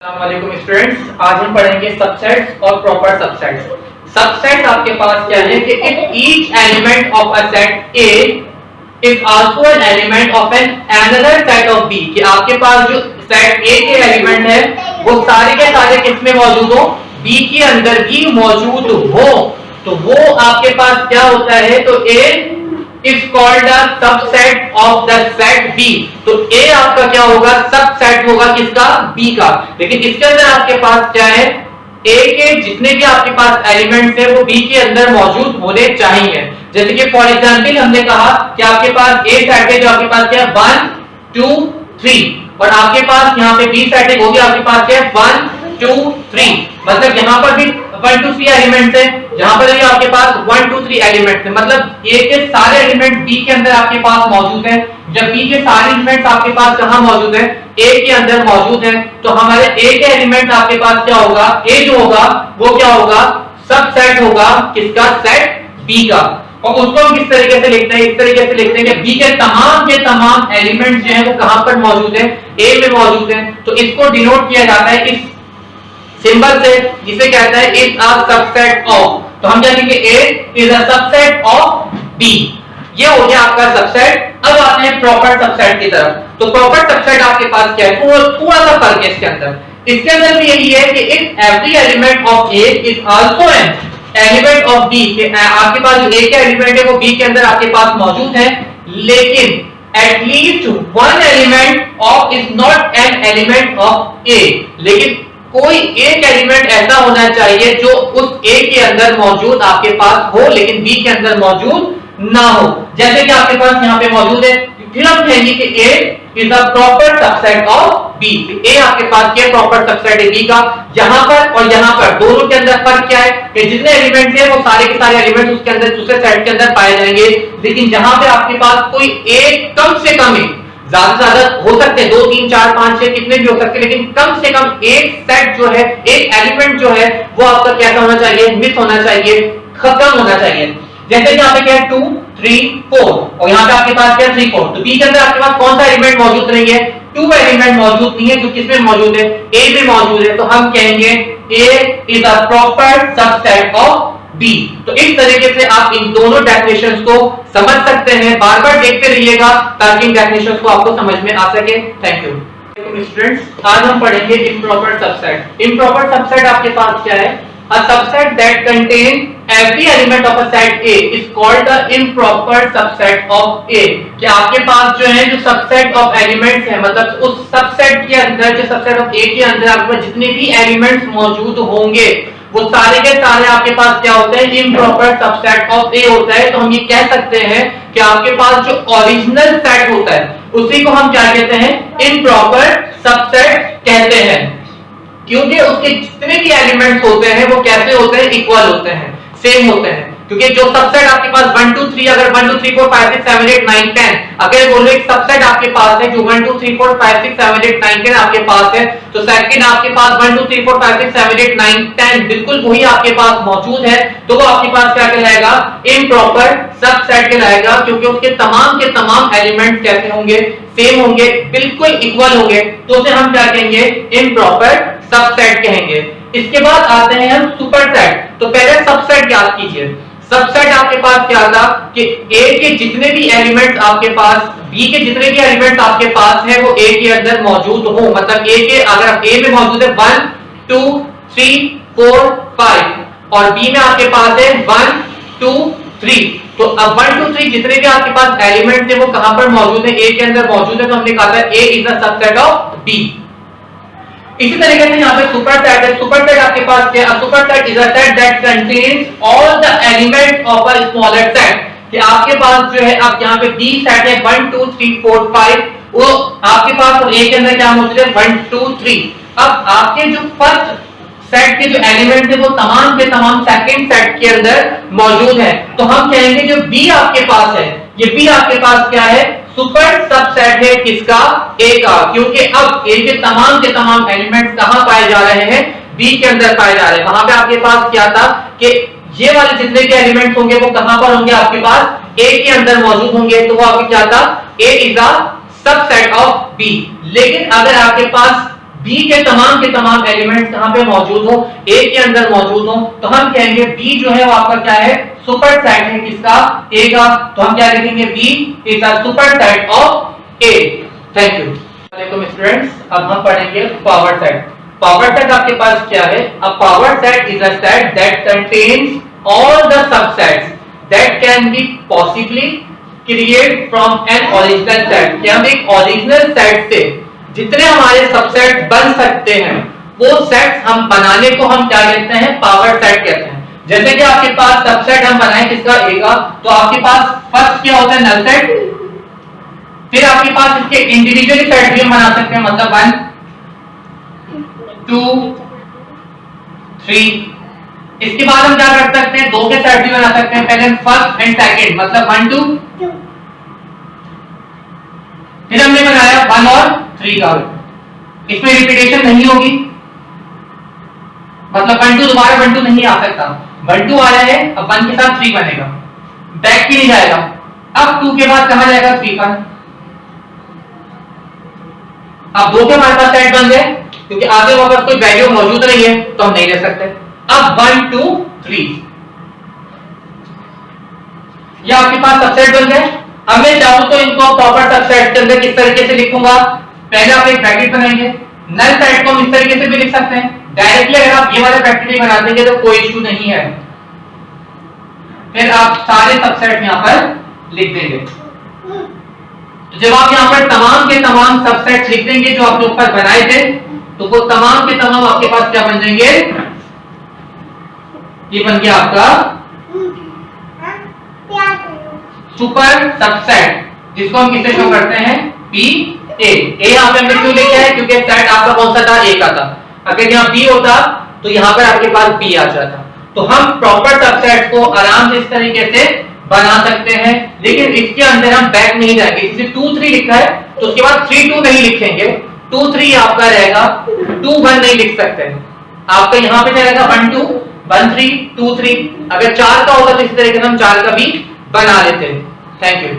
अस्सलामुअलैकुम स्टूडेंट्स, आज हम पढ़ेंगे सबसेट्स और प्रॉपर सबसेट्स। सबसेट आपके पास क्या है कि if each element of a set A is also an element of an another set of B, कि आपके पास जो सेट ए के एलिमेंट है वो सारे के सारे किसमें मौजूद हो, बी के अंदर भी मौजूद हो, तो वो आपके पास क्या होता है, तो ए is called a subset of the set B। तो A आपका क्या होगा, सबसेट होगा किसका, B का। लेकिन इसके अंदर आपके पास क्या है, A के जितने भी आपके पास एलिमेंट्स है वो B के अंदर मौजूद होने चाहिए। जैसे कि फॉर एग्जांपल हमने कहा कि आपके पास A सेट है जो आपके पास क्या है 1 2 3, और आपके पास यहाँ पे B सेट है वो भी आपके पास क्या है 1 2 3, मतलब यहाँ पर भी 1 2 3 एलिमेंट्स है, जहां पर भी आपके पास 1 2 3 एलिमेंट्स है, मतलब A के सारे एलिमेंट B के अंदर आपके पास मौजूद है। जब B के सारे एलिमेंट्स आपके पास कहां मौजूद है, A के अंदर मौजूद है, तो हमारे A के एलिमेंट आपके पास क्या होगा, A जो होगा वो क्या होगा, सबसेट होगा किसका, सेट B का। और उसको हम किस तरीके से लिखते हैं, इस तरीके से लिखते हैं कि B के तमाम एलिमेंट्स जो है वो कहां पर मौजूद है, A में मौजूद है। तो इसको डिनोट किया जाता है इस सिंबल से, जिसे कहता है इज अ सबसेट ऑफ। तो हम जानेंगे A is a subset of B, ये हो गया आपका सबसेट। अब आते हैं प्रॉपर सबसेट की तरफ। तो प्रॉपर सबसेट आपके पास क्या है, थोड़ा सा फर्क है इसके अंदर। इसके अंदर भी यही है कि if every element of A is also an element of B, आपके पास जो A के एलिमेंट है वो B के अंदर आपके पास मौजूद है, लेकिन at least one element of is not an element of A, लेकिन कोई एक एलिमेंट ऐसा होना चाहिए जो उस A के अंदर मौजूद आपके पास हो लेकिन B के अंदर मौजूद ना हो। जैसे कि आपके पास यहाँ पे मौजूद है, फिर हम कहेंगे कि A is a proper subset of B। A आपके पास क्या प्रॉपर सबसेट है B का। यहाँ पर और यहाँ पर दोनों के अंदर फर्क क्या है कि जितने एलिमेंट है वो सारे के सारे एलिमेंट उसके अंदर दूसरे सेट के अंदर पाए जाएंगे, लेकिन जहां पे आपके पास कोई एक कम से कम है, ज्यादा से ज्यादा हो सकते हैं 2 3 4 5 6 कितने भी हो सकते हैं, लेकिन कम से कम एक सेट जो है, एक एलिमेंट जो है वो आपका कैसा होना चाहिए, मिस होना चाहिए, खत्म होना चाहिए। जैसे कि यहाँ पे क्या है 2 3 4 और यहाँ पे आपके पास क्या है 3 4, तो B के अंदर आपके पास कौन सा एलिमेंट मौजूद नहीं है, 2 एलिमेंट मौजूद नहीं है, जो किसमें मौजूद है, A में मौजूद है। तो हम कहेंगे A is a proper subset of B। तो इस तरीके से आप इन दोनों डेफिनेशंस को समझ सकते हैं, बार बार देखते रहिएगा ताकि इन डेफिनेशंस को आपको समझ में आ सके। थैंक यू स्टूडेंट्स, आज हम पढ़ेंगे इम्प्रॉपर सबसेट। इम्प्रॉपर सबसेट आपके पास क्या है, a subset that contain every element of a set A is called the improper subset of A। कि आपके पास जो है जो सबसेट ऑफ एलिमेंट्स है, मतलब उस सबसेट के अंदर जो सबसेट ऑफ A के अंदर आपके पास जितने भी एलिमेंट्स मौजूद होंगे वो सारे के सारे आपके पास क्या होते हैं, इम्प्रॉपर सबसेट ऑफ A होता है। तो हम ये कह सकते हैं कि आपके पास जो ओरिजिनल सेट होता है उसी को हम क्या कहते हैं, इम्प्रॉपर सबसेट कहते हैं, क्योंकि उसके जितने भी एलिमेंट्स होते हैं वो कैसे होते हैं, इक्वल होते हैं, सेम होते हैं। क्योंकि जो सबसेट आपके पास 1 2 3, अगर 1 2 3 4 5 6 7 8 9 10, अगर बोलो एक सबसेट आपके पास है जो 1 2 3 4 5 6 7 8 9 10 आपके पास है, तो सेकंड आपके पास 1 2 3 4 5 6 7 8 9 10 बिल्कुल वही आपके पास मौजूद है, तो वो आपके पास क्या कहलाएगा, इम्प्रॉपर सबसेट कहलाएगा, क्योंकि उसके तमाम एलिमेंट्स कैसे होंगे, सेम होंगे, बिल्कुल इक्वल होंगे, तो उसे हम क्या कहेंगे, इम्प्रॉपर सबसेट कहेंगे। इसके बाद आते हैं हम सुपरसेट। तो पहले सबसेट याद कीजिए। सबसेट आपके पास क्या था कि A के जितने भी एलिमेंट्स आपके पास, B के जितने भी एलिमेंट्स आपके पास हैं वो A के अंदर मौजूद हो, मतलब A के अगर A में मौजूद है 1 2 3 4 5 और B में आपके पास है 1 2 3, तो अब 1 2 3 जितने भी आपके पास एलिमेंट्स हैं वो कहां पर मौजूद है, A के अंदर मौजूद है, तो हमने कहा था A is a subset of B। इसी तरीके से यहाँ पे सुपरसेट है। सुपरसेट आपके पास क्या है, superset is a set that contains all the elements of a smaller set. कि आपके पास जो है, अब यहाँ पे D सेट है 1 2 3 4 5, वो आपके पास और A के अंदर क्या मौजूद है 1 2 3। अब आपके जो फर्स्ट सेट के जो एलिमेंट है वो तमाम के तमाम सेकंड सेट के अंदर मौजूद है, तो हम कहेंगे जो B आपके पास है, ये B आपके पास क्या है, सुपर सबसेट है किसका, A का, क्योंकि अब A के तमाम एलिमेंट्स कहां पाए जा रहे हैं, B के अंदर पाए जा रहे हैं। वहां पे आपके पास क्या था कि ये वाले जितने भी एलिमेंट्स होंगे वो कहां पर होंगे, आपके पास A के अंदर मौजूद होंगे, तो वो आपके क्या था, A is a subset of B। लेकिन अगर आपके पास बी के तमाम एलिमेंट्स कहां पे मौजूद हो, ए के अंदर मौजूद हो, तो हम कहेंगे बी जो है वो आपका क्या है, सुपर सेट है किसका, ए का। तो हम क्या लिखेंगे, B is a superset of A. Thank you. देखो स्टूडेंट्स, अब हम पढ़ेंगे पावर सेट। पावर सेट आपके पास क्या है, a power set is a set that contains all the subsets that can be possibly create from an original set. कि हम एक ओरिजिनल सेट से जितने हमारे सबसेट बन सकते हैं, वो सेट्स हम बनाने को हम क्या कहते हैं, पावर सेट कहते हैं। जैसे कि आपके पास सबसेट हम बनाए किसका, ए का, तो आपके पास फर्स्ट क्या होता है, नल सेट। फिर आपके पास इसके इंडिविजुअली सेट भी हम बना सकते हैं, मतलब 1 2 3। इसके बाद हम क्या कर सकते हैं, दो के सेट भी बना सकते हैं, पहले फर्स्ट एंड सेकंड, मतलब 1 2। फिर हमने बनाया 1 और 3 का, इसमें रिपीटेशन नहीं होगी, मतलब 1 2 दोबारा 1 2 नहीं आ सकता, 1 2 आया है, अब 1 के साथ 3 बनेगा, बैक भी नहीं जाएगा। अब 2 के बाद कहां जाएगा, 3 का। अब 2 के हमारे पास सेट बन गए, क्योंकि आगे वहां पर कोई वैल्यू मौजूद नहीं है तो हम नहीं ले सकते। अब 1 2 3 ये आपके पास सबसेट बन गए। अब मैं चाहूं तो इनको प्रॉपर सबसेट के अंदर किस तरीके से लिखूंगा, पहले आप एक ब्रैकेट बनाएंगे, नल सेट को हम इस तरीके से भी लिख सकते हैं डायरेक्टली। अगर आप ये वाला ब्रैकेट भी बना देंगे तो कोई इशू नहीं है। फिर आप सारे सबसेट यहां पर लिख देंगे। तो जब आप यहां पर तमाम के तमाम सबसेट लिख देंगे जो आपने ऊपर बनाए थे, तो वो तमाम के तमाम आपके पास क्या बन जाएंगे, ये बन गया आपका सुपर सबसेट, जिसको हम किससे शो करते हैं, पी ए। ए यहां पे हमने क्यों लिखा है, क्योंकि सेट आपका कौन सा था, ए का था। अगर यहां बी होता तो यहां पर आपके पास बी आ जाता। तो हम प्रॉपर सबसेट को आराम से इस तरीके से बना सकते हैं, लेकिन इसके अंदर हम बैक नहीं जाएंगे। जैसे 2 3 लिखा है तो उसके बाद 3 2 नहीं लिखेंगे, 2 3 आपका रहेगा, 2 1 नहीं लिख सकते। आपका यहां पे रहेगा 1 2 1 3 2 3। अगर 4 का होता तो इस तरीके से हम 4 का भी बना लेते हैं। Thank you.